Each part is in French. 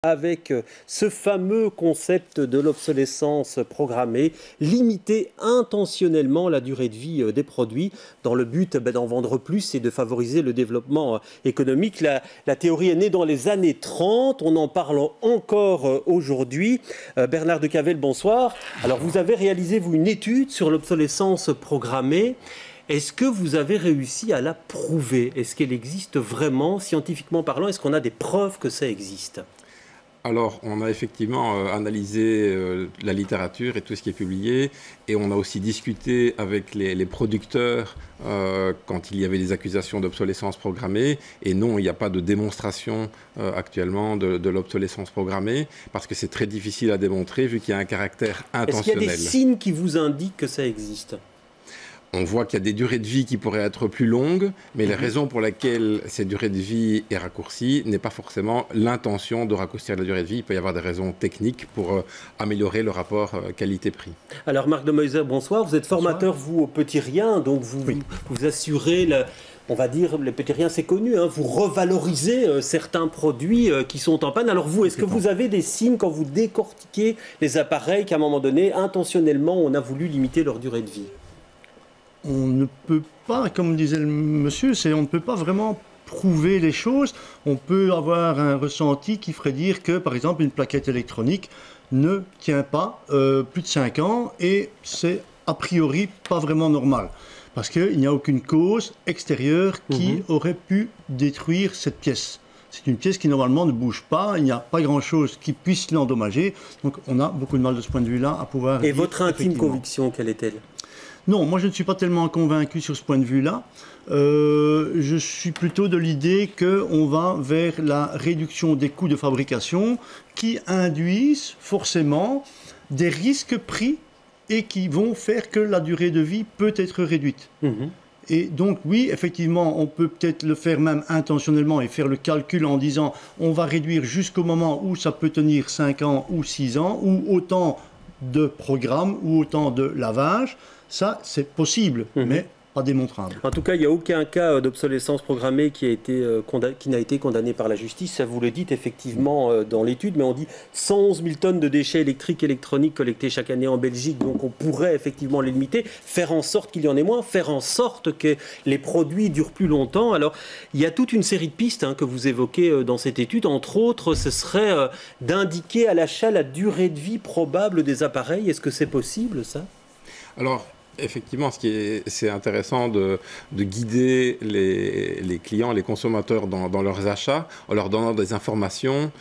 Avec ce fameux concept de l'obsolescence programmée, limiter intentionnellement la durée de vie des produits dans le but d'en vendre plus et de favoriser le développement économique. La théorie est née dans les années 30, on en parle encore aujourd'hui. Bernard de Cavel, bonsoir. Alors vous avez réalisé vous une étude sur l'obsolescence programmée. Est-ce que vous avez réussi à la prouver? Est-ce qu'elle existe vraiment, scientifiquement parlant? Est-ce qu'on a des preuves que ça existe? Alors, on a effectivement analysé la littérature et tout ce qui est publié, et on a aussi discuté avec les producteurs quand il y avait des accusations d'obsolescence programmée. Et non, il n'y a pas de démonstration actuellement de l'obsolescence programmée, parce que c'est très difficile à démontrer vu qu'il y a un caractère intentionnel. Est-ce qu'il y a des signes qui vous indiquent que ça existe? On voit qu'il y a des durées de vie qui pourraient être plus longues, mais les raisons pour lesquelles cette durée de vie est raccourcie n'est pas forcément l'intention de raccourcir la durée de vie. Il peut y avoir des raisons techniques pour améliorer le rapport qualité-prix. Alors Marc de Meuser, bonsoir. Vous êtes formateur, vous, au Petit Rien, donc vous assurez, on va dire, les Petits Riens, c'est connu, hein, vous revalorisez certains produits qui sont en panne. Alors vous, est-ce que vous avez des signes quand vous décortiquez les appareils qu'à un moment donné, intentionnellement, on a voulu limiter leur durée de vie? On ne peut pas, comme disait le monsieur, on ne peut pas vraiment prouver les choses. On peut avoir un ressenti qui ferait dire que, par exemple, une plaquette électronique ne tient pas plus de 5 ans et c'est a priori pas vraiment normal. Parce qu'il n'y a aucune cause extérieure qui aurait pu détruire cette pièce. C'est une pièce qui normalement ne bouge pas, il n'y a pas grand-chose qui puisse l'endommager. Donc on a beaucoup de mal de ce point de vue-là à pouvoir... Et votre intime conviction, quelle est-elle? Non, moi je ne suis pas tellement convaincu sur ce point de vue-là. Je suis plutôt de l'idée qu'on va vers la réduction des coûts de fabrication qui induisent forcément des risques pris et qui vont faire que la durée de vie peut être réduite. Et donc oui, effectivement, on peut peut-être le faire même intentionnellement et faire le calcul en disant on va réduire jusqu'au moment où ça peut tenir 5 ans ou 6 ans ou autant de programmes ou autant de lavage. Ça, c'est possible, mais pas démontrable. En tout cas, il n'y a aucun cas d'obsolescence programmée qui n'a été condamné par la justice. Ça, vous le dites effectivement dans l'étude, mais on dit 111 000 tonnes de déchets électriques et électroniques collectés chaque année en Belgique. Donc on pourrait effectivement les limiter, faire en sorte qu'il y en ait moins, faire en sorte que les produits durent plus longtemps. Alors, il y a toute une série de pistes que vous évoquez dans cette étude. Entre autres, ce serait d'indiquer à l'achat la durée de vie probable des appareils. Est-ce que c'est possible, ça? Alors, effectivement, c'est intéressant de guider les clients, les consommateurs dans leurs achats en leur donnant des informations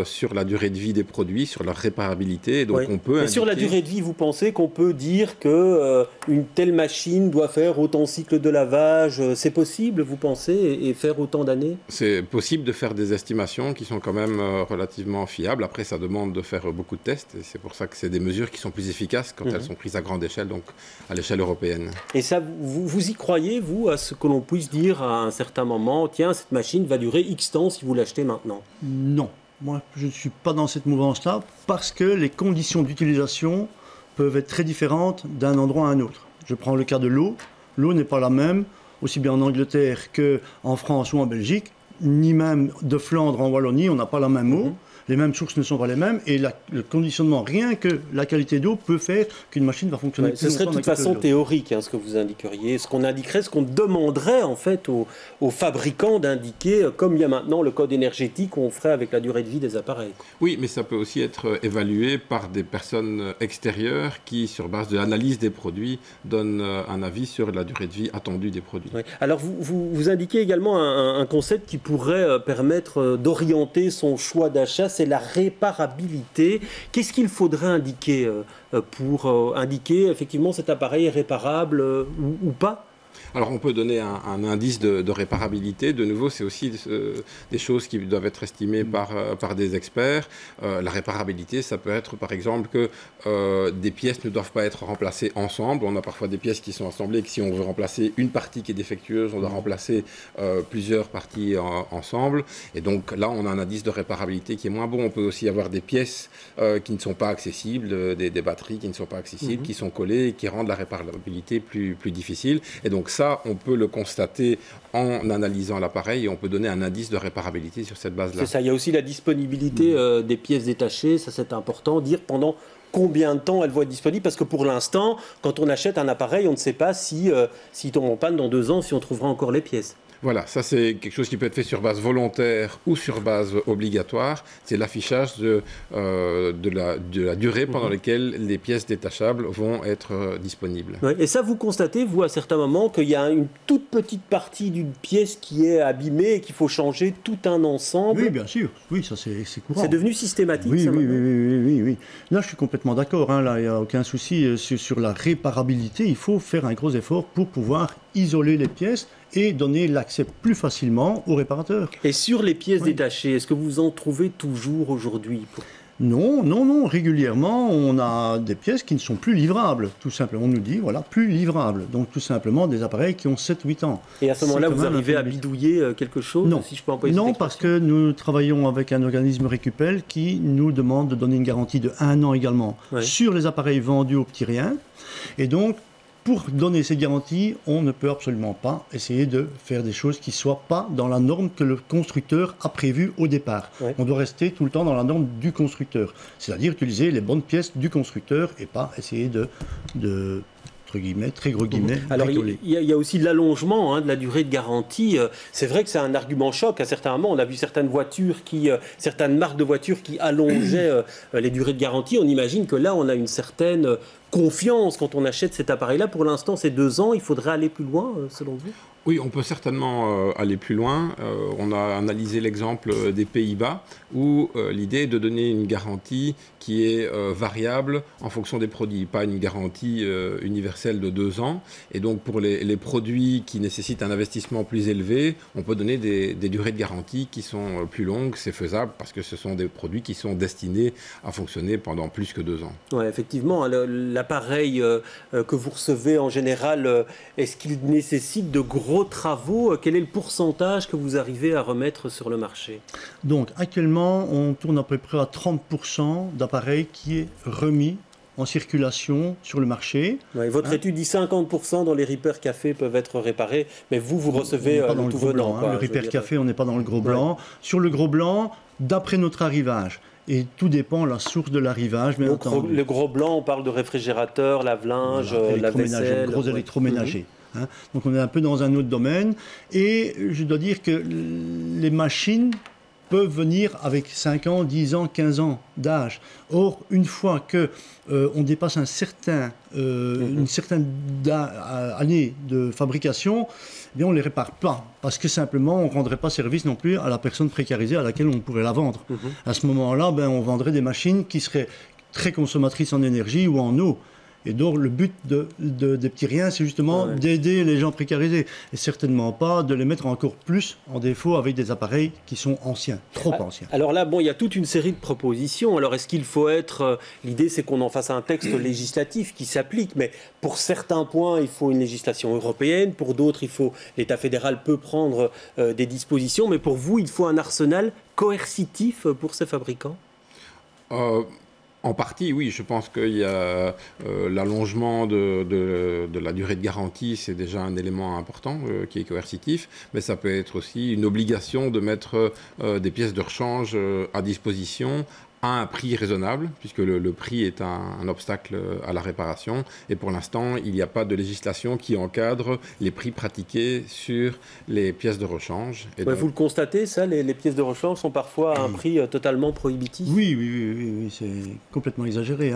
sur la durée de vie des produits, sur leur réparabilité. Donc on peut sur la durée de vie, vous pensez qu'on peut dire qu'une telle machine doit faire autant de cycles de lavage? C'est possible, vous pensez, et faire autant d'années? C'est possible de faire des estimations qui sont quand même relativement fiables. Après, ça demande de faire beaucoup de tests. Et c'est pour ça que c'est des mesures qui sont plus efficaces quand elles sont prises à grande échelle, donc à l'échelle européenne. Et ça, vous y croyez, vous, à ce que l'on puisse dire à un certain moment, tiens, cette machine va durer X temps si vous l'achetez maintenant? Non. Moi, je ne suis pas dans cette mouvance-là parce que les conditions d'utilisation peuvent être très différentes d'un endroit à un autre. Je prends le cas de l'eau. L'eau n'est pas la même, aussi bien en Angleterre qu'en France ou en Belgique, ni même de Flandre en Wallonie, on n'a pas la même eau. Les mêmes sources ne sont pas les mêmes et le conditionnement, rien que la qualité d'eau peut faire qu'une machine va fonctionner plus longtemps. Ce serait de toute façon théorique, ce que vous indiqueriez. Ce qu'on indiquerait, ce qu'on demanderait en fait aux fabricants d'indiquer, comme il y a maintenant le code énergétique, on ferait avec la durée de vie des appareils. Oui, mais ça peut aussi être évalué par des personnes extérieures qui, sur base de l'analyse des produits, donnent un avis sur la durée de vie attendue des produits. Oui. Alors vous indiquez également un concept qui pourrait permettre d'orienter son choix d'achat, c'est la réparabilité. Qu'est-ce qu'il faudrait indiquer pour indiquer effectivement cet appareil est réparable ou pas? Alors on peut donner un indice de réparabilité. De nouveau, c'est aussi des choses qui doivent être estimées par des experts. La réparabilité, ça peut être par exemple que des pièces ne doivent pas être remplacées ensemble. On a parfois des pièces qui sont assemblées et que si on veut remplacer une partie qui est défectueuse, on doit remplacer plusieurs parties ensemble. Et donc là, on a un indice de réparabilité qui est moins bon. On peut aussi avoir des pièces qui ne sont pas accessibles, des batteries qui ne sont pas accessibles, qui sont collées et qui rendent la réparabilité plus difficile. Et donc donc ça, on peut le constater en analysant l'appareil et on peut donner un indice de réparabilité sur cette base-là. C'est ça, il y a aussi la disponibilité des pièces détachées, ça c'est important, dire pendant combien de temps elles vont être disponibles, parce que pour l'instant, quand on achète un appareil, on ne sait pas s'il tombe en panne dans 2 ans, si on trouvera encore les pièces. Voilà, ça c'est quelque chose qui peut être fait sur base volontaire ou sur base obligatoire. C'est l'affichage de la durée pendant laquelle les pièces détachables vont être disponibles. Ouais, et ça, vous constatez, vous, à certains moments, qu'il y a une toute petite partie d'une pièce qui est abîmée et qu'il faut changer tout un ensemble. Oui, bien sûr. Oui, ça c'est courant. C'est devenu systématique, oui, ça, oui. Là, je suis complètement d'accord. Là, il n'y a aucun souci. Sur la réparabilité, il faut faire un gros effort pour pouvoir isoler les pièces et donner l'accès plus facilement aux réparateurs. Et sur les pièces détachées, est-ce que vous en trouvez toujours aujourd'hui ? Non. Régulièrement, on a des pièces qui ne sont plus livrables. Tout simplement, on nous dit, voilà, plus livrables. Donc, tout simplement, des appareils qui ont 7-8 ans. Et à ce moment-là, vous arrivez à bidouiller quelque chose ? Non, si je peux employer non, parce que nous travaillons avec un organisme Récupel qui nous demande de donner une garantie de 1 an également sur les appareils vendus aux petits riens. Et donc, pour donner cette garantie, on ne peut absolument pas essayer de faire des choses qui ne soient pas dans la norme que le constructeur a prévue au départ. On doit rester tout le temps dans la norme du constructeur, c'est-à-dire utiliser les bonnes pièces du constructeur et pas essayer de entre guillemets, très gros guillemets, alors il y a aussi l'allongement de la durée de garantie. C'est vrai que c'est un argument choc à certains moments. On a vu certaines marques de voitures qui allongeaient les durées de garantie. On imagine que là, on a une certaine confiance quand on achète cet appareil-là. Pour l'instant, c'est 2 ans. Il faudrait aller plus loin, selon vous ? Oui, on peut certainement aller plus loin. On a analysé l'exemple des Pays-Bas où l'idée est de donner une garantie qui est variable en fonction des produits, pas une garantie universelle de 2 ans. Et donc pour les produits qui nécessitent un investissement plus élevé, on peut donner des durées de garantie qui sont plus longues. C'est faisable parce que ce sont des produits qui sont destinés à fonctionner pendant plus que 2 ans. Oui, effectivement, l'appareil que vous recevez en général, est-ce qu'il nécessite de gros travaux? Quel est le pourcentage que vous arrivez à remettre sur le marché? Donc actuellement, on tourne à peu près à 30% d'appareils qui est remis en circulation sur le marché. Ouais, votre étude dit 50% dans les Repair Café peuvent être réparés, mais vous recevez le tout venant. Le Repair Café, on n'est pas dans le gros blanc. Sur le gros blanc, d'après notre arrivage. Et tout dépend de la source de l'arrivage. Donc le gros blanc, on parle de réfrigérateur, lave-linge, lave-vaisselle. Gros électroménager. Donc on est un peu dans un autre domaine. Et je dois dire que les machines peuvent venir avec 5 ans, 10 ans, 15 ans d'âge. Or, une fois qu'on dépasse une certaine année de fabrication, eh bien, on ne les répare pas. Parce que simplement, on ne rendrait pas service non plus à la personne précarisée à laquelle on pourrait la vendre. À ce moment-là, on vendrait des machines qui seraient très consommatrices en énergie ou en eau. Et donc, le but des petits riens, c'est justement d'aider les gens précarisés. Et certainement pas de les mettre encore plus en défaut avec des appareils qui sont anciens, trop anciens. Alors là, il y a toute une série de propositions. Alors, est-ce qu'il faut être... L'idée, c'est qu'on en fasse un texte législatif qui s'applique. Mais pour certains points, il faut une législation européenne. Pour d'autres, l'État fédéral peut prendre des dispositions. Mais pour vous, il faut un arsenal coercitif pour ces fabricants ? En partie, oui. Je pense qu'il y a l'allongement de la durée de garantie, c'est déjà un élément important qui est coercitif, mais ça peut être aussi une obligation de mettre des pièces de rechange à disposition à un prix raisonnable, puisque le prix est un obstacle à la réparation. Et pour l'instant, il n'y a pas de législation qui encadre les prix pratiqués sur les pièces de rechange. Et donc... Vous le constatez, ça, les pièces de rechange sont parfois à un prix totalement prohibitif? Oui, c'est complètement exagéré.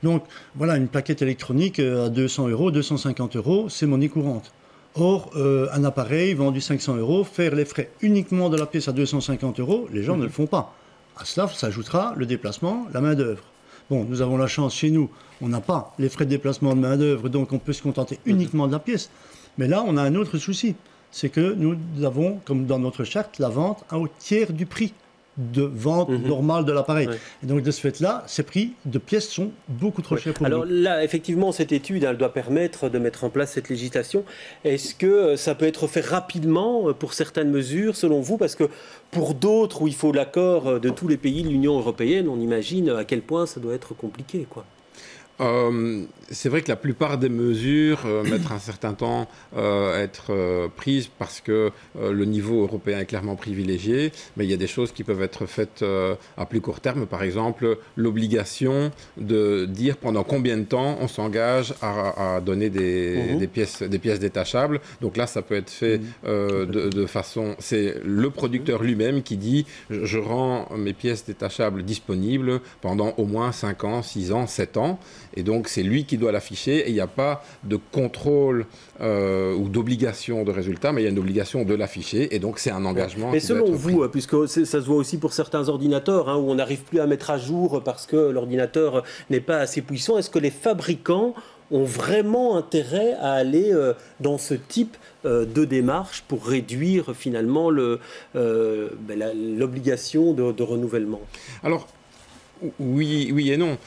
Donc, voilà, une plaquette électronique à 200 €, 250 €, c'est monnaie courante. Or, un appareil vendu 500 €, faire les frais uniquement de la pièce à 250 €, les gens ne le font pas. À cela s'ajoutera le déplacement, la main-d'œuvre. Bon, nous avons la chance chez nous, on n'a pas les frais de déplacement de main-d'œuvre, donc on peut se contenter uniquement de la pièce. Mais là, on a un autre souci, c'est que nous avons, comme dans notre charte, la vente à au tiers du prix de vente normale de l'appareil. Et donc, de ce fait-là, ces prix de pièces sont beaucoup trop chers pour nous. Alors là, effectivement, cette étude, elle doit permettre de mettre en place cette législation. Est-ce que ça peut être fait rapidement pour certaines mesures, selon vous? Parce que pour d'autres, où il faut l'accord de tous les pays de l'Union européenne, on imagine à quel point ça doit être compliqué, quoi. C'est vrai que la plupart des mesures mettent un certain temps à être prises parce que le niveau européen est clairement privilégié, mais il y a des choses qui peuvent être faites à plus court terme. Par exemple, l'obligation de dire pendant combien de temps on s'engage à donner des pièces détachables. Donc là, ça peut être fait de façon... C'est le producteur lui-même qui dit « je rends mes pièces détachables disponibles pendant au moins 5 ans, 6 ans, 7 ans ». Et donc, c'est lui qui doit l'afficher et il n'y a pas de contrôle ou d'obligation de résultat, mais il y a une obligation de l'afficher et donc c'est un engagement. Mais selon vous, puisque ça se voit aussi pour certains ordinateurs, où on n'arrive plus à mettre à jour parce que l'ordinateur n'est pas assez puissant, est-ce que les fabricants ont vraiment intérêt à aller dans ce type de démarche pour réduire finalement l'obligation de renouvellement? Alors, oui et non.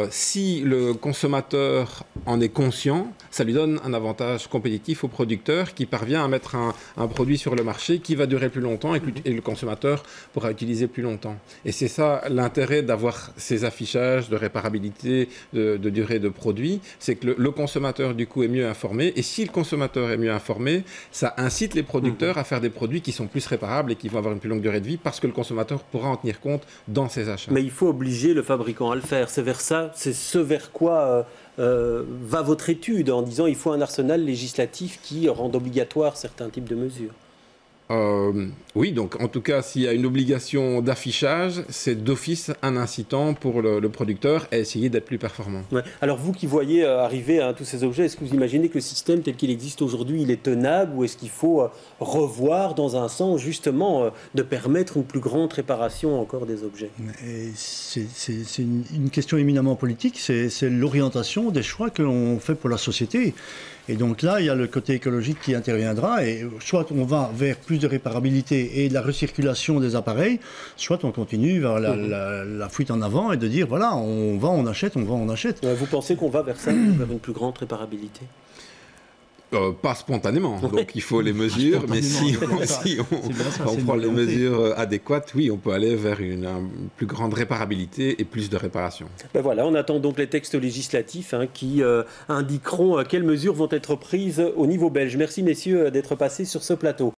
Si le consommateur en est conscient, ça lui donne un avantage compétitif au producteur qui parvient à mettre un produit sur le marché qui va durer plus longtemps et le consommateur pourra utiliser plus longtemps. Et c'est ça l'intérêt d'avoir ces affichages de réparabilité, de durée de produit, c'est que le consommateur du coup est mieux informé. Et si le consommateur est mieux informé, ça incite les producteurs à faire des produits qui sont plus réparables et qui vont avoir une plus longue durée de vie parce que le consommateur pourra en tenir compte dans ses achats. Mais il faut obliger le fabricant à le faire. C'est ce vers quoi va votre étude en disant qu'il faut un arsenal législatif qui rende obligatoire certains types de mesures. Oui, donc en tout cas, s'il y a une obligation d'affichage, c'est d'office un incitant pour le producteur à essayer d'être plus performant. Ouais. Alors vous qui voyez arriver tous ces objets, est-ce que vous imaginez que le système tel qu'il existe aujourd'hui, il est tenable ou est-ce qu'il faut revoir dans un sens justement de permettre une plus grande réparation encore des objets? C'est une question éminemment politique, c'est l'orientation des choix que l'on fait pour la société. Et donc là, il y a le côté écologique qui interviendra et soit on va vers plus de réparabilité et de la recirculation des appareils, soit on continue vers la fuite en avant et de dire voilà, on achète. Vous pensez qu'on va vers ça, vers une plus grande réparabilité? Pas spontanément, donc il faut les mesures, mais si on prend les mesures adéquates, oui, on peut aller vers une plus grande réparabilité et plus de réparation. Ben voilà, on attend donc les textes législatifs qui indiqueront quelles mesures vont être prises au niveau belge. Merci messieurs d'être passés sur ce plateau.